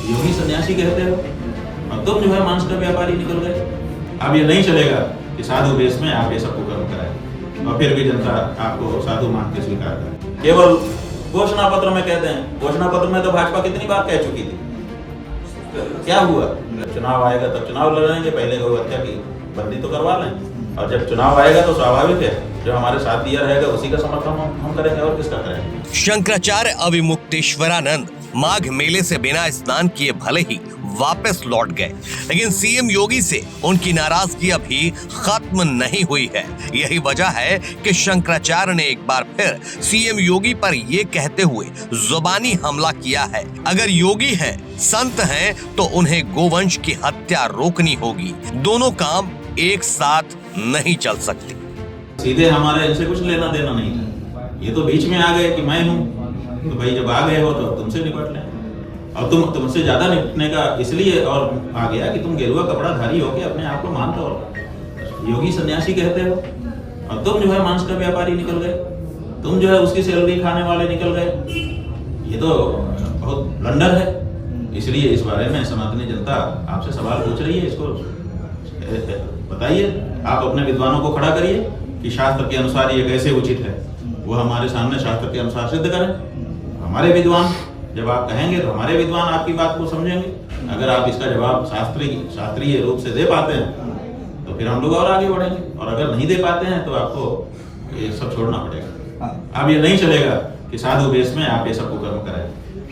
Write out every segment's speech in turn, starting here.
योगी सन्यासी कहते हो और तुम जो है मांस का व्यापारी निकल गए। अब ये नहीं चलेगा कि साधु वेश में आप ये सब कुकर्म कराएं और फिर भी जनता आपको साधु मान के स्वीकार करे। केवल घोषणा पत्र में कहते हैं, घोषणा पत्र में तो भाजपा कितनी बार कह चुकी थी, क्या हुआ? जब चुनाव आएगा तब चुनाव लड़ेंगे, पहले गौ हत्या की बंदी तो करवा लें, और जब चुनाव आएगा तो स्वाभाविक है जो हमारे साथ दिया रहेगा उसी का समर्थन हम करेंगे, और किसका करेंगे। शंकराचार्य अविमुक्तेश्वरानंद माघ मेले से बिना स्नान किए भले ही वापस लौट गए, लेकिन सीएम योगी से उनकी नाराजगी अभी खत्म नहीं हुई है। यही वजह है कि शंकराचार्य ने एक बार फिर सीएम योगी पर ये कहते हुए जुबानी हमला किया है, अगर योगी हैं, संत हैं तो उन्हें गोवंश की हत्या रोकनी होगी। दोनों काम एक साथ नहीं चल सकती। सीधे हमारे इनसे कुछ लेना देना नहीं था, ये तो बीच में आ गए कि मैं हूँ, तो भाई जब आ गए हो तो तुमसे निपट लें, और तुमसे ज्यादा निपटने का इसलिए और आ गया कि तुम गेरुआ कपड़ा धारी होके अपने आप को मानते हो, योगी सन्यासी कहते हो, और तुम जो है मांस का व्यापारी निकल गए, तुम जो है उसकी सैलरी खाने वाले निकल गए। ये तो बहुत ब्लंडर है। इसलिए इस बारे में सनातनी जनता आपसे सवाल पूछ रही है, इसको बताइए, आप अपने विद्वानों को खड़ा करिए कि शास्त्र के अनुसार ये कैसे उचित है, वो हमारे सामने शास्त्र के अनुसार सिद्ध करें। हमारे विद्वान जब आप कहेंगे तो हमारे विद्वान आपकी बात को समझेंगे। अगर आप इसका जवाब शास्त्रीय रूप से दे पाते हैं तो फिर हम लोग और आगे बढ़ेंगे, और अगर नहीं दे पाते हैं तो आपको ये सब छोड़ना पड़ेगा। अब ये नहीं चलेगा कि साधु वेश में आप ये सब कुकर्म करें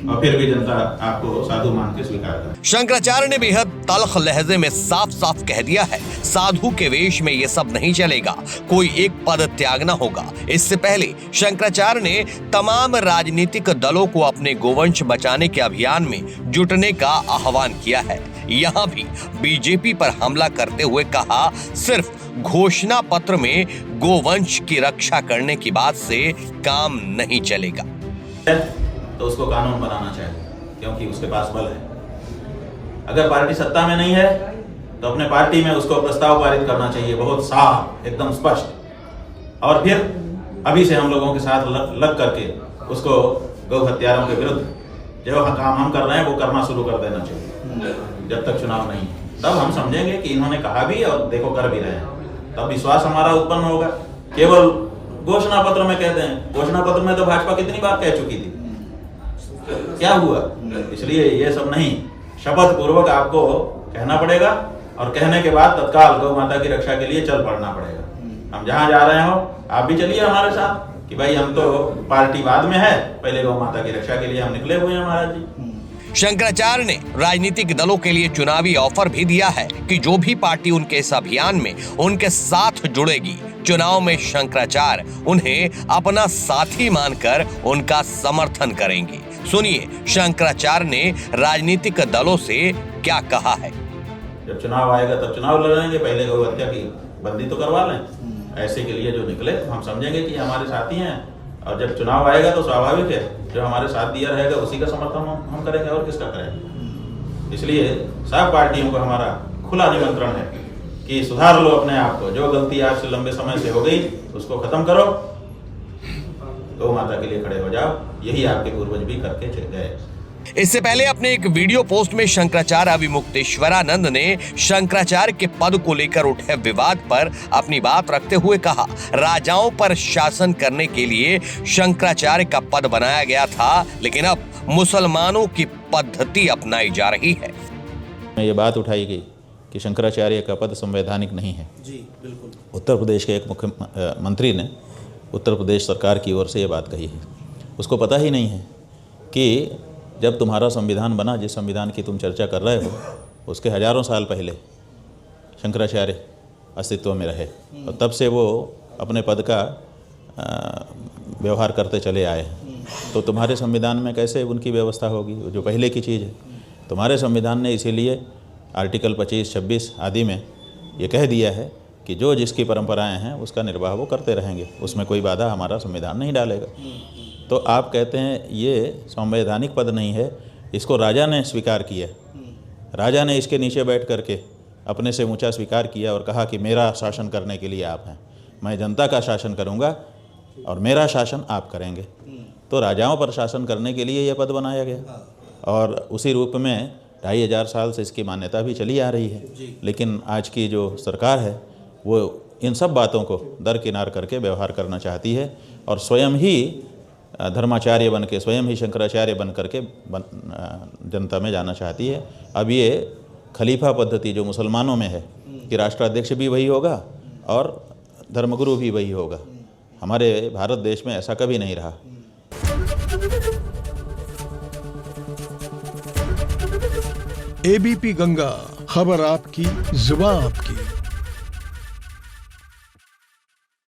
और फिर भी जनता आपको साधु मान के स्वीकार करे। शंकराचार्य ने बेहद तल्ख लहजे में साफ साफ कह दिया है, साधु के वेश में ये सब नहीं चलेगा, कोई एक पद त्यागना होगा। इससे पहले शंकराचार्य ने तमाम राजनीतिक दलों को अपने गोवंश बचाने के अभियान में जुटने का आह्वान किया है। यहाँ भी बीजेपी पर हमला करते हुए कहा, सिर्फ घोषणा पत्र में गोवंश की रक्षा करने की बात से काम नहीं चलेगा। तो उसको कानून बनाना चाहिए, क्योंकि उसके पास बल है। अगर पार्टी सत्ता में नहीं है तो अपने पार्टी में उसको प्रस्ताव पारित करना चाहिए, बहुत साफ, एकदम स्पष्ट, और फिर अभी से हम लोगों के साथ लग करके उसको गौ हत्यारों के विरुद्ध जो काम हम कर रहे हैं वो करना शुरू कर देना चाहिए, जब तक चुनाव नहीं। तब हम समझेंगे कि इन्होंने कहा भी और देखो कर भी रहे हैं, तब विश्वास हमारा उत्पन्न होगा। केवल घोषणा पत्र में कहते हैं, घोषणा पत्र में तो भाजपा कितनी बार कह चुकी थी, क्या हुआ? इसलिए ये सब नहीं, शपथ पूर्वक आपको कहना पड़ेगा, और कहने के बाद तत्काल गौ माता की रक्षा के लिए चल पड़ना पड़ेगा। हम जहां जा रहे हो आप भी चलिए हमारे साथ कि भाई हम तो पार्टी बाद में है, पहले गौ माता की रक्षा के लिए हम निकले हुए हैं महाराज जी। शंकराचार्य ने राजनीतिक दलों के लिए चुनावी ऑफर भी दिया है कि जो भी पार्टी उनके इस अभियान में उनके साथ जुड़ेगी, चुनाव में शंकराचार्य उन्हें अपना साथी मानकर उनका समर्थन करेंगे। सुनिए शंकराचार्य ने राजनीतिक दलों से क्या कहा है। जब चुनाव आएगा तब चुनाव लड़ेंगे, पहले गौ हत्या की बंदी तो करवा लें, ऐसे के लिए जो निकले हम समझेंगे कि हमारे साथी हैं, और जब चुनाव आएगा तो स्वाभाविक है जो हमारे साथ दिया रहेगा उसी का समर्थन हम करेंगे, और किसका करेंगे। इसलिए सब पार्टियों को हमारा खुला निमंत्रण है कि सुधार लो अपने आप को, जो गलती आपसे लंबे समय से हो गई उसको खत्म करो, गौ माता के लिए खड़े हो जाओ। यही आपके पूर्वज भी करके गए। इससे पहले अपने एक वीडियो पोस्ट में शंकराचार्य अविमुक्तेश्वरानंद ने शंकराचार्य के पद को लेकर उठे विवाद पर अपनी बात रखते हुए कहा, राजाओं पर शासन करने के लिए शंकराचार्य का पद बनाया गया था, लेकिन अब मुसलमानों की पद्धति अपनाई जा रही है। ये बात उठाई गई कि शंकराचार्य का पद संवैधानिक नहीं है। जी बिल्कुल। उत्तर प्रदेश के एक मुख्यमंत्री ने उत्तर प्रदेश सरकार की ओर से ये बात कही है। उसको पता ही नहीं है कि जब तुम्हारा संविधान बना, जिस संविधान की तुम चर्चा कर रहे हो, उसके हजारों साल पहले शंकराचार्य अस्तित्व में रहे, और तब से वो अपने पद का व्यवहार करते चले आए हैं। तो तुम्हारे संविधान में कैसे उनकी व्यवस्था होगी, जो पहले की चीज़ है। तुम्हारे संविधान ने इसीलिए आर्टिकल 25, 26 आदि में ये कह दिया है कि जो जिसकी परंपराएं हैं उसका निर्वाह वो करते रहेंगे, उसमें कोई बाधा हमारा संविधान नहीं डालेगा। तो आप कहते हैं ये संवैधानिक पद नहीं है, इसको राजा ने स्वीकार किया, राजा ने इसके नीचे बैठ करके अपने से ऊंचा स्वीकार किया और कहा कि मेरा शासन करने के लिए आप हैं, मैं जनता का शासन करूंगा और मेरा शासन आप करेंगे। तो राजाओं पर शासन करने के लिए यह पद बनाया गया, और उसी रूप में 2500 साल से इसकी मान्यता भी चली आ रही है, लेकिन आज की जो सरकार है वो इन सब बातों को दरकिनार करके व्यवहार करना चाहती है और स्वयं ही धर्माचार्य बन के, स्वयं ही शंकराचार्य बन करके जनता में जाना चाहती है। अब ये खलीफा पद्धति जो मुसलमानों में है कि राष्ट्राध्यक्ष भी वही होगा और धर्मगुरु भी वही होगा, हमारे भारत देश में ऐसा कभी नहीं रहा। एबीपी गंगा, खबर आपकी, जुबान आपकी।